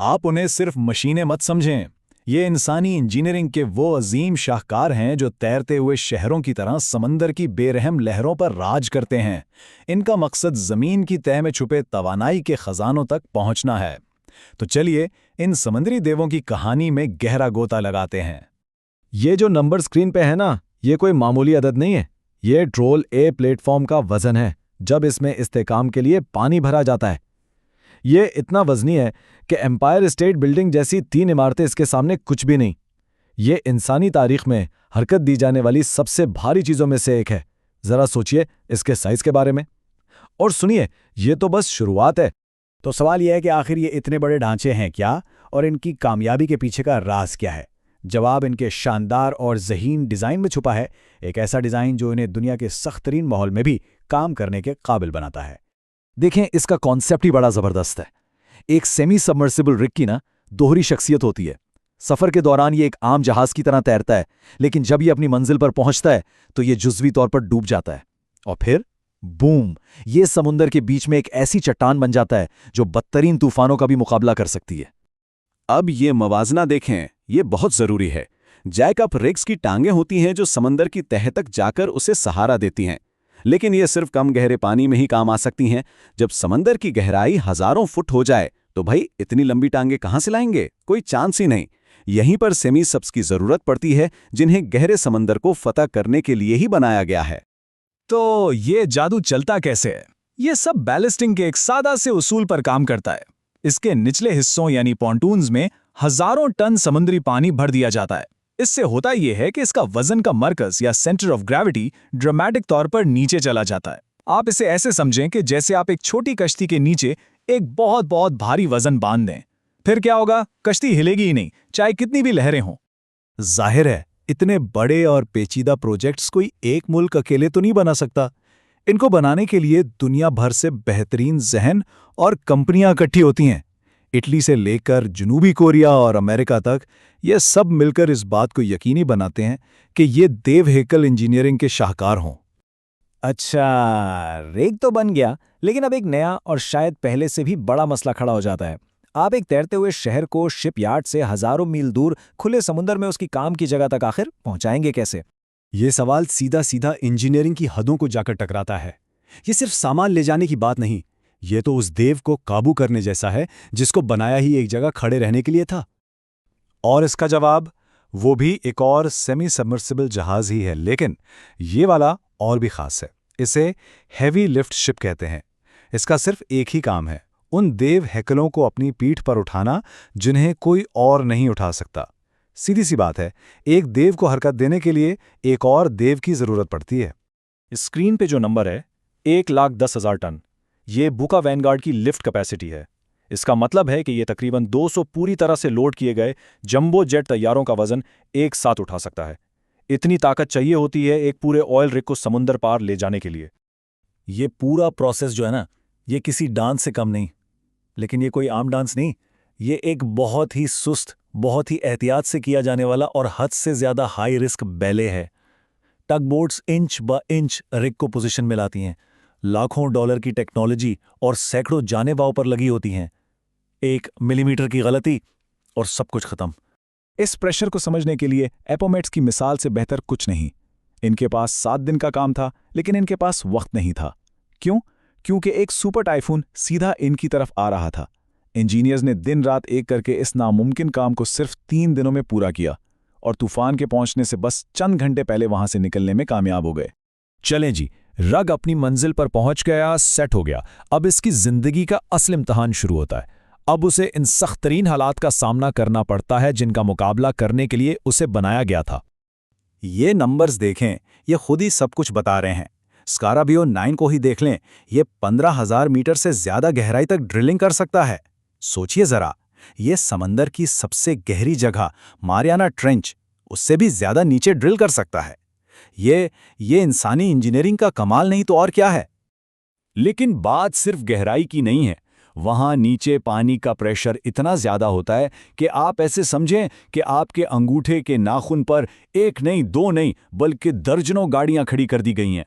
आप उन्हें सिर्फ मशीनें मत समझें। ये इंसानी इंजीनियरिंग के वो अजीम शाहकार हैं जो तैरते हुए शहरों की तरह समंदर की बेरहम लहरों पर राज करते हैं। इनका मकसद ज़मीन की तह में छुपे तवानाई के खजानों तक पहुंचना है। तो चलिए इन समुद्री देवों की कहानी में गहरा गोता लगाते हैं। ये जो नंबर स्क्रीन पे है ना, ये कोई मामूली अदद नहीं है। ये ट्रोल ए प्लेटफॉर्म का वजन है जब इसमें इस्तेकाम के लिए पानी भरा जाता है। ये इतना वजनी है कि एम्पायर स्टेट बिल्डिंग जैसी 3 इमारतें इसके सामने कुछ भी नहीं। ये इंसानी तारीख में हरकत दी जाने वाली सबसे भारी चीज़ों में से एक है। ज़रा सोचिए इसके साइज़ के बारे में। और सुनिए, ये तो बस शुरुआत है। तो सवाल यह है कि आखिर ये इतने बड़े ढांचे हैं क्या, और इनकी कामयाबी के पीछे का राज क्या है? जवाब इनके शानदार और ज़हीन डिज़ाइन में छुपा है। एक ऐसा डिज़ाइन जो इन्हें दुनिया के सख्त तरीन माहौल में भी काम करने के काबिल बनाता है। देखें, इसका कॉन्सेप्ट ही बड़ा ज़बरदस्त है। एक सेमी सबमर्सिबल रिग की ना दोहरी शख्सियत होती है। सफ़र के दौरान ये एक आम जहाज़ की तरह तैरता है, लेकिन जब ये अपनी मंजिल पर पहुंचता है तो ये जुज़वी तौर पर डूब जाता है। और फिर बूम, ये समुंदर के बीच में एक ऐसी चट्टान बन जाता है जो बदतरीन तूफानों का भी मुकाबला कर सकती है। अब ये मवाजना देखें, ये बहुत ज़रूरी है। जैकअप रिग्स की टांगें होती हैं जो समंदर की तह तक जाकर उसे सहारा देती हैं, लेकिन ये सिर्फ कम गहरे पानी में ही काम आ सकती हैं। जब समंदर की गहराई हज़ारों फुट हो जाए तो भाई इतनी लंबी टांगें कहाँ से लाएंगे? कोई चांस ही नहीं। यहीं पर सेमी सब्स की ज़रूरत पड़ती है, जिन्हें गहरे समंदर को फतह करने के लिए ही बनाया गया है। तो ये जादू चलता कैसे है? ये सब बैलिस्टिंग के एक सादा से उसूल पर काम करता है। इसके निचले हिस्सों यानी पॉन्टून्स में हजारों टन समुद्री पानी भर दिया जाता है। इससे होता यह है कि इसका वजन का मरकज या सेंटर ऑफ ग्रेविटी ड्रामेटिक तौर पर नीचे चला जाता है। आप इसे ऐसे समझें कि जैसे आप एक छोटी कश्ती के नीचे एक बहुत बहुत भारी वजन बांध दें। फिर क्या होगा? कश्ती हिलेगी ही नहीं, चाहे कितनी भी लहरें हों। जाहिर है, इतने बड़े और पेचीदा प्रोजेक्ट्स कोई एक मुल्क अकेले तो नहीं बना सकता। इनको बनाने के लिए दुनिया भर से बेहतरीन जहन और कंपनियां इकट्ठी होती हैं। इटली से लेकर जनूबी कोरिया और अमेरिका तक ये सब मिलकर इस बात को यकीनी बनाते हैं कि ये देव हेकल इंजीनियरिंग के शाहकार हों। अच्छा, रेग तो बन गया, लेकिन अब एक नया और शायद पहले से भी बड़ा मसला खड़ा हो जाता है। आप एक तैरते हुए शहर को शिपयार्ड से हजारों मील दूर खुले समुद्र में उसकी काम की जगह तक आखिर पहुंचाएंगे कैसे? ये सवाल सीधा सीधा इंजीनियरिंग की हदों को जाकर टकराता है। ये सिर्फ सामान ले जाने की बात नहीं, ये तो उस देव को काबू करने जैसा है जिसको बनाया ही एक जगह खड़े रहने के लिए था। और इसका जवाब वो भी एक और सेमी सबमर्सिबल जहाज ही है, लेकिन ये वाला और भी खास है। इसे हैवी लिफ्ट शिप कहते हैं। इसका सिर्फ एक ही काम है, उन देव हैकलों को अपनी पीठ पर उठाना जिन्हें कोई और नहीं उठा सकता। सीधी सी बात है, एक देव को हरकत देने के लिए एक और देव की जरूरत पड़ती है। स्क्रीन पे जो नंबर है 1,10,000 टन, ये बुका वैनगार्ड की लिफ्ट कैपेसिटी है। इसका मतलब है कि ये तकरीबन 200 पूरी तरह से लोड किए गए जंबो जेट तैयारों का वजन एक साथ उठा सकता है। इतनी ताकत चाहिए होती है एक पूरे ऑयल रिग को समुंदर पार ले जाने के लिए। ये पूरा प्रोसेस जो है ना, ये किसी डांस से कम नहीं। लेकिन ये कोई आम डांस नहीं, ये एक बहुत ही सुस्त, बहुत ही एहतियात से किया जाने वाला और हद से ज्यादा हाई रिस्क बैले है। टग बोट्स इंच ब इंच रिग को पोजीशन में लाती हैं। लाखों डॉलर की टेक्नोलॉजी और सैकड़ों जाने वाव पर लगी होती हैं। 1 मिलीमीटर की गलती और सब कुछ खत्म। इस प्रेशर को समझने के लिए एपोमेट्स की मिसाल से बेहतर कुछ नहीं। इनके पास 7 दिन का काम था, लेकिन इनके पास वक्त नहीं था। क्यों? क्योंकि एक सुपर टाइफून सीधा इनकी तरफ आ रहा था। इंजीनियर्स ने दिन रात एक करके इस नामुमकिन काम को सिर्फ 3 दिनों में पूरा किया, और तूफान के पहुंचने से बस चंद घंटे पहले वहां से निकलने में कामयाब हो गए। चलें जी, रग अपनी मंजिल पर पहुंच गया, सेट हो गया। अब इसकी जिंदगी का असल इम्तहान शुरू होता है। अब उसे इन सख्त तरीन हालात का सामना करना पड़ता है जिनका मुकाबला करने के लिए उसे बनाया गया था। ये नंबर्स देखें, ये खुद ही सब कुछ बता रहे हैं। स्काराबियो 9 को ही देख लें, ये 15,000 मीटर से ज्यादा गहराई तक ड्रिलिंग कर सकता है। सोचिए जरा, ये समंदर की सबसे गहरी जगह मारियाना ट्रेंच उससे भी ज्यादा नीचे ड्रिल कर सकता है। ये इंसानी इंजीनियरिंग का कमाल नहीं तो और क्या है। लेकिन बात सिर्फ गहराई की नहीं है। वहां नीचे पानी का प्रेशर इतना ज्यादा होता है कि आप ऐसे समझें कि आपके अंगूठे के नाखून पर 1 नहीं 2 नहीं बल्कि दर्जनों गाड़ियां खड़ी कर दी गई हैं।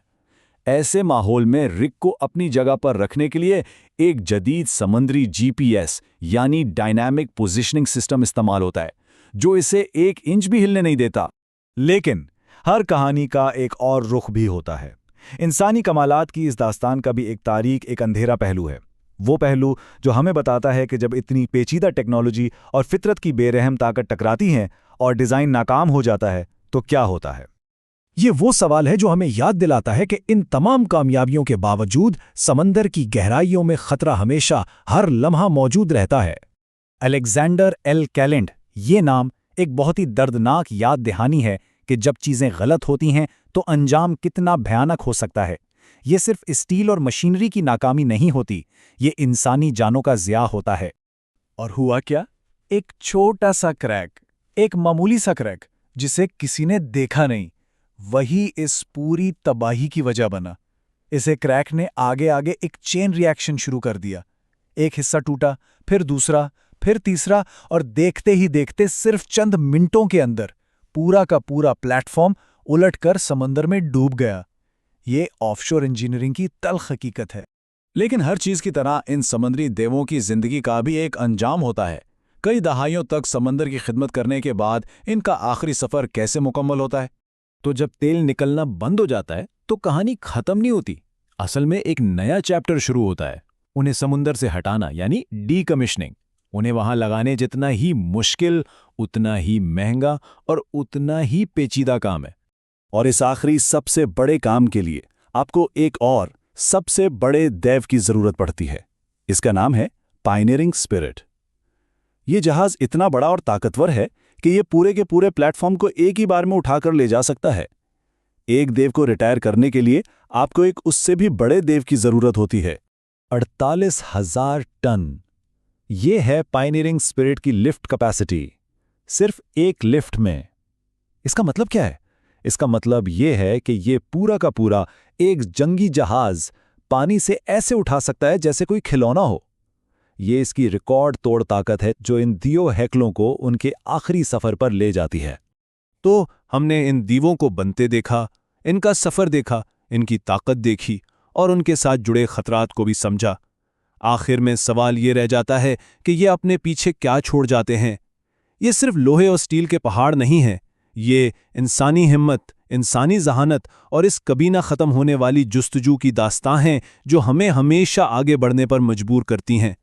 ऐसे माहौल में रिग को अपनी जगह पर रखने के लिए एक जदीद समुद्री जीपीएस यानी डायनामिक पोजिशनिंग सिस्टम इस्तेमाल होता है, जो इसे 1 इंच भी हिलने नहीं देता। लेकिन हर कहानी का एक और रुख भी होता है। इंसानी कमालात की इस दास्तान का भी एक तारीख, एक अंधेरा पहलू है। वो पहलू जो हमें बताता है कि जब इतनी पेचीदा टेक्नोलॉजी और फितरत की बेरहम ताकत टकराती हैं और डिज़ाइन नाकाम हो जाता है तो क्या होता है। ये वो सवाल है जो हमें याद दिलाता है कि इन तमाम कामयाबियों के बावजूद समंदर की गहराइयों में खतरा हमेशा हर लम्हा मौजूद रहता है। अलेक्जेंडर एल कैलेंड, ये नाम एक बहुत ही दर्दनाक याद दहानी है कि जब चीज़ें गलत होती हैं तो अंजाम कितना भयानक हो सकता है। ये सिर्फ स्टील और मशीनरी की नाकामी नहीं होती, ये इंसानी जानों का ज़िया होता है। और हुआ क्या? एक छोटा सा क्रैक, एक मामूली सा क्रैक जिसे किसी ने देखा नहीं, वही इस पूरी तबाही की वजह बना। इसे क्रैक ने आगे आगे एक चेन रिएक्शन शुरू कर दिया। एक हिस्सा टूटा, फिर दूसरा, फिर तीसरा, और देखते ही देखते सिर्फ चंद मिनटों के अंदर पूरा का पूरा प्लेटफॉर्म उलटकर समंदर में डूब गया। ये ऑफशोर इंजीनियरिंग की तल्ख हकीकत है। लेकिन हर चीज की तरह इन समुद्री देवों की जिंदगी का भी एक अंजाम होता है। कई दहाइयों तक समंदर की खिदमत करने के बाद इनका आखिरी सफर कैसे मुकम्मल होता है? तो जब तेल निकलना बंद हो जाता है तो कहानी खत्म नहीं होती। असल में एक नया चैप्टर शुरू होता है। उन्हें समुंदर से हटाना यानी डीकमिशनिंग। उन्हें वहां लगाने जितना ही मुश्किल, उतना ही महंगा और उतना ही पेचीदा काम है। और इस आखिरी सबसे बड़े काम के लिए आपको एक और सबसे बड़े दैव की जरूरत पड़ती है। इसका नाम है पायनियरिंग स्पिरिट। ये जहाज इतना बड़ा और ताकतवर है कि ये पूरे के पूरे प्लेटफॉर्म को एक ही बार में उठाकर ले जा सकता है। एक देव को रिटायर करने के लिए आपको एक उससे भी बड़े देव की जरूरत होती है। 48,000 टन। ये है पायनियरिंग स्पिरिट की लिफ्ट कैपेसिटी, सिर्फ एक लिफ्ट में। इसका मतलब क्या है? इसका मतलब ये है कि ये पूरा का पूरा एक जंगी जहाज पानी से ऐसे उठा सकता है जैसे कोई खिलौना हो। ये इसकी रिकॉर्ड तोड़ ताकत है जो इन दियो हैकलों को उनके आखिरी सफर पर ले जाती है। तो हमने इन दीवों को बनते देखा, इनका सफर देखा, इनकी ताकत देखी और उनके साथ जुड़े खतरात को भी समझा। आखिर में सवाल ये रह जाता है कि ये अपने पीछे क्या छोड़ जाते हैं। ये सिर्फ लोहे और स्टील के पहाड़ नहीं हैं, ये इंसानी हिम्मत, इंसानी जहानत और इस कभी ना ख़त्म होने वाली जुस्तजू की दास्तां हैं जो हमें हमेशा आगे बढ़ने पर मजबूर करती हैं।